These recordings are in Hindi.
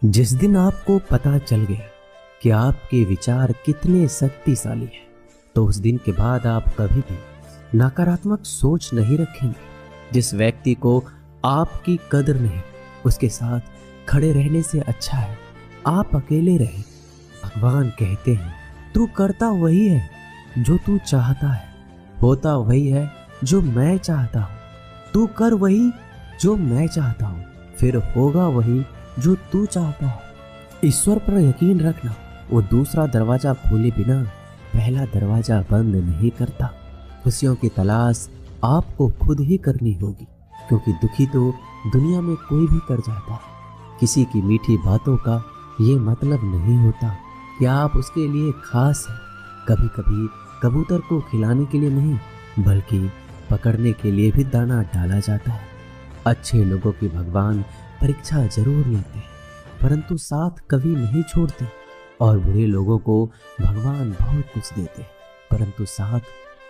जिस दिन आपको पता चल गया कि आपके विचार कितने शक्तिशाली हैं, तो उस दिन के बाद आप कभी भी नकारात्मक सोच नहीं रखेंगे। जिस व्यक्ति को आपकी कदर नहीं, उसके साथ खड़े रहने से अच्छा है आप अकेले रहें। भगवान कहते हैं, तू करता वही है जो तू चाहता है, होता वही है जो मैं चाहता हूँ। तू कर वही जो मैं चाहता हूँ, फिर होगा वही जो तू चाहता है। ईश्वर पर यकीन रखना, वो दूसरा दरवाजा खोले बिना पहला दरवाजा बंद नहीं करता। खुशियों की तलाश आपको खुद ही करनी होगी, क्योंकि दुखी तो दुनिया में कोई भी कर जाता है। किसी की मीठी बातों का ये मतलब नहीं होता कि आप उसके लिए खास हैं। कभी कभी कबूतर को खिलाने के लिए नहीं, बल्कि पकड़ने के लिए भी दाना डाला जाता है। अच्छे लोगों की भगवान परीक्षा जरूर लेते हैं, परंतु साथ कभी नहीं छोड़ते। और बुरे लोगों को भगवान बहुत कुछ देते हैं, परंतु साथ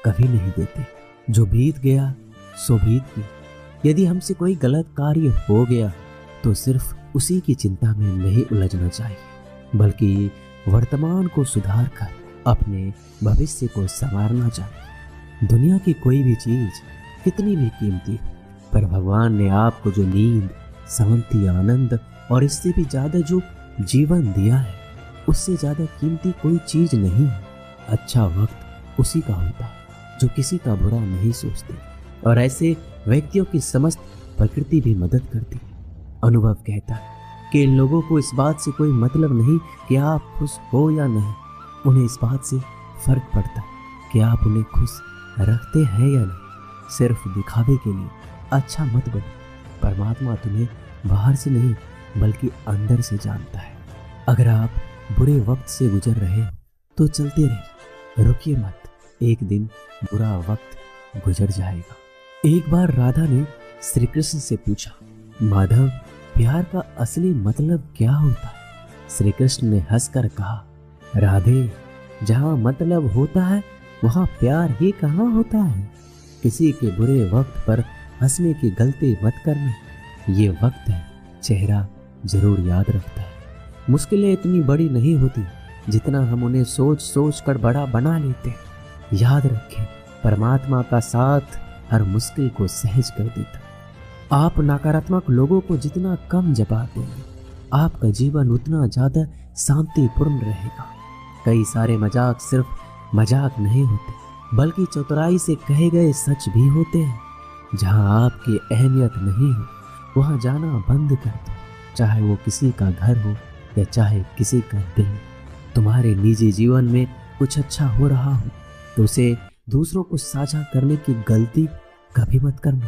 कभी नहीं देते। जो बीत गया सो बीत गया। यदि हमसे कोई गलत कार्य हो गया तो सिर्फ उसी की चिंता में नहीं उलझना चाहिए, बल्कि वर्तमान को सुधार कर अपने भविष्य को संवारना चाहिए। दुनिया की कोई भी चीज कितनी भी कीमती हो, पर भगवान ने आपको जो नींद, शांति, आनंद और इससे भी ज्यादा जो जीवन दिया है, उससे ज्यादा कीमती कोई चीज नहीं है। अच्छा वक्त उसी का होता है जो किसी का बुरा नहीं सोचते, और ऐसे व्यक्तियों की समस्त प्रकृति भी मदद करती है। अनुभव कहता है कि इन लोगों को इस बात से कोई मतलब नहीं कि आप खुश हो या नहीं, उन्हें इस बात से फर्क पड़ता है कि आप उन्हें खुश रखते हैं या नहीं। सिर्फ दिखावे के लिए अच्छा मत बनो। परमात्मा तुम्हें बाहर से नहीं बल्कि अंदर से जानता है। अगर आप बुरे वक्त से गुजर रहे हो तो चलते रहिए, रुकिए मत। एक दिन बुरा वक्त गुजर जाएगा। एक बार राधा ने श्री कृष्ण से पूछा, माधव, प्यार का असली मतलब क्या होता है? श्री कृष्ण ने हंसकर कहा, राधे, जहाँ मतलब होता है वहाँ प्यार ही कहाँ होता है। किसी के बुरे वक्त पर हंसने की गलती मत करना। ये वक्त है, चेहरा जरूर याद रखता है। मुश्किलें इतनी बड़ी नहीं होती जितना हम उन्हें सोच सोच कर बड़ा बना लेते हैं। याद रखें, परमात्मा का साथ हर मुश्किल को सहज कर देता। आप नकारात्मक लोगों को जितना कम जवाब देंगे, आपका जीवन उतना ज्यादा शांतिपूर्ण रहेगा। कई सारे मजाक सिर्फ मजाक नहीं होते, बल्कि चतुराई से कहे गए सच भी होते हैं। जहाँ आपकी अहमियत नहीं हो, वहाँ जाना बंद कर दो। चाहे वो किसी का घर हो या चाहे किसी का दिल। तुम्हारे निजी जीवन में कुछ अच्छा हो रहा हो तो उसे दूसरों को साझा करने की गलती कभी मत करना।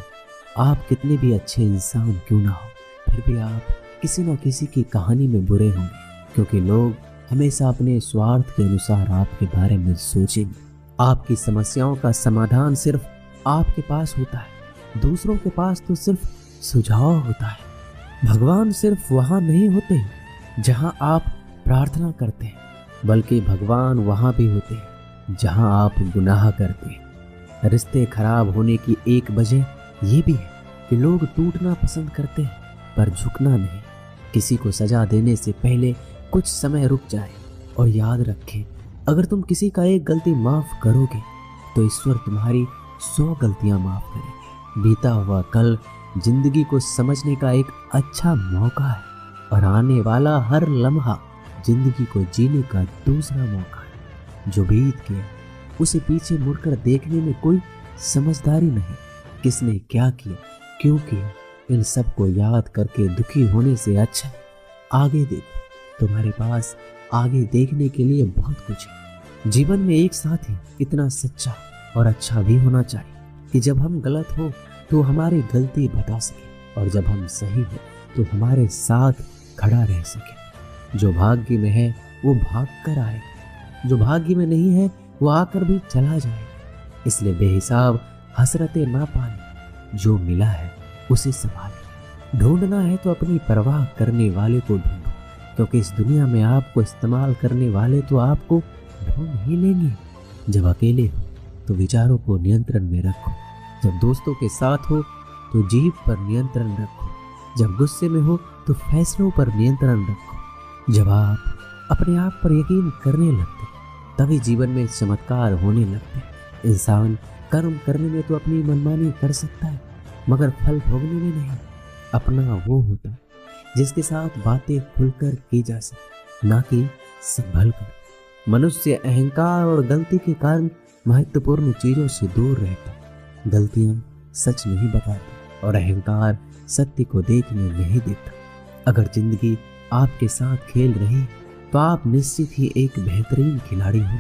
आप कितने भी अच्छे इंसान क्यों ना हो, फिर भी आप किसी न किसी की कहानी में बुरे होंगे, क्योंकि लोग हमेशा अपने स्वार्थ के अनुसार आपके बारे में सोचेंगे। आपकी समस्याओं का समाधान सिर्फ आपके पास होता है, दूसरों के पास तो सिर्फ सुझाव होता है। भगवान सिर्फ वहाँ नहीं होते जहाँ आप प्रार्थना करते हैं, बल्कि भगवान वहाँ भी होते हैं जहाँ आप गुनाह करते हैं। रिश्ते खराब होने की एक वजह ये भी है कि लोग टूटना पसंद करते हैं, पर झुकना नहीं। किसी को सजा देने से पहले कुछ समय रुक जाए और याद रखें, अगर तुम किसी का एक गलती माफ करोगे तो ईश्वर तुम्हारी 100 गलतियां माफ करेंगे। बीता हुआ कल जिंदगी को समझने का एक अच्छा मौका है, और आने वाला हर लम्हा जिंदगी को जीने का दूसरा मौका है। जो बीत गया उसे पीछे मुड़कर देखने में कोई समझदारी नहीं। किसने क्या किया, क्यों किया, इन सब को याद करके दुखी होने से अच्छा आगे देखो। तुम्हारे पास आगे देखने के लिए बहुत कुछ है। जीवन में एक साथी इतना सच्चा और अच्छा भी होना चाहिए कि जब हम गलत हो तो हमारी गलती बता सके, और जब हम सही हो तो हमारे साथ खड़ा रह सके। जो भाग्य में है वो भाग कर आए, जो भाग्य में नहीं है वो आकर भी चला जाए। इसलिए बेहिसाब हसरतें ना पाले, जो मिला है उसे संभाले। ढूंढना है तो अपनी परवाह करने वाले को ढूंढो, क्योंकि इस दुनिया में आपको इस्तेमाल करने वाले तो आपको ढूंढ ही लेंगे। जब अकेले हो तो विचारों को नियंत्रण में रखो, जब दोस्तों के साथ हो तो जीभ पर नियंत्रण रखो, जब गुस्से में हो तो फैसलों पर नियंत्रण रखो। जब आप अपने आप पर यकीन करने लगते तभी जीवन में चमत्कार होने लगते। इंसान कर्म करने में तो अपनी मनमानी कर सकता है, मगर फल भोगने में नहीं। अपना वो होता है जिसके साथ बातें खुलकर की जा सके, ना कि संभल कर। मनुष्य अहंकार और गलती के कारण महत्वपूर्ण चीजों से दूर रहता। गलतियां सच नहीं बताती और अहंकार सत्य को देखने नहीं देता। अगर जिंदगी आपके साथ खेल रही तो आप निश्चित ही एक बेहतरीन खिलाड़ी हो।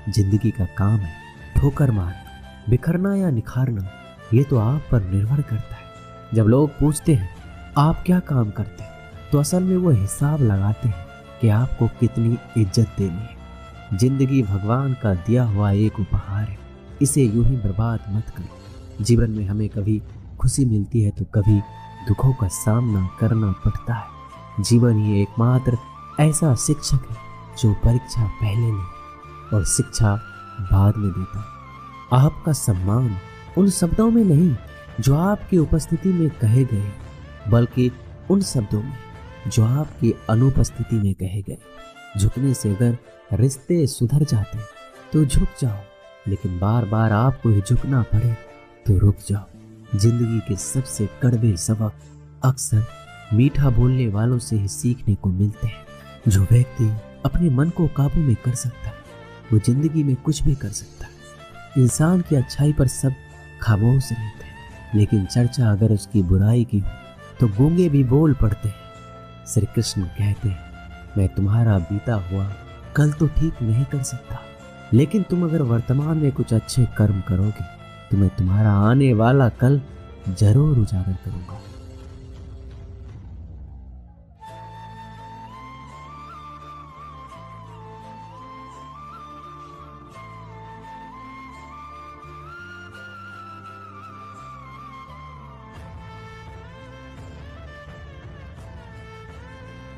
जिंदगी का काम है ठोकर मारना, बिखरना या निखारना, ये तो आप पर निर्भर करता है। जब लोग पूछते हैं आप क्या काम करते हैं, तो असल में वो हिसाब लगाते हैं कि आपको कितनी इज्जत देनी है। जिंदगी भगवान का दिया हुआ एक उपहार है, इसे यूं ही बर्बाद मत करो। जीवन में हमें कभी खुशी मिलती है तो कभी दुखों का सामना करना पड़ता है। जीवन ही एकमात्र ऐसा शिक्षक है जो परीक्षा पहले ले और शिक्षा बाद में देता है। आपका सम्मान उन शब्दों में नहीं जो आपकी उपस्थिति में कहे गए, बल्कि उन शब्दों में जो आपकी अनुपस्थिति में कहे गए। झुकने से अगर रिश्ते सुधर जाते तो झुक जाओ, लेकिन बार बार आपको ही झुकना पड़े तो रुक जाओ। जिंदगी के सबसे कड़वे सबक अक्सर मीठा बोलने वालों से ही सीखने को मिलते हैं। जो व्यक्ति अपने मन को काबू में कर सकता है वो जिंदगी में कुछ भी कर सकता है। इंसान की अच्छाई पर सब खामोश रहते हैं, लेकिन चर्चा अगर उसकी बुराई की हो तो गूंगे भी बोल पड़ते हैं। श्री कृष्ण कहते हैं मैं तुम्हारा बीता हुआ कल तो ठीक नहीं कर सकता, लेकिन तुम अगर वर्तमान में कुछ अच्छे कर्म करोगे तो मैं तुम्हारा आने वाला कल जरूर उजागर करूंगा।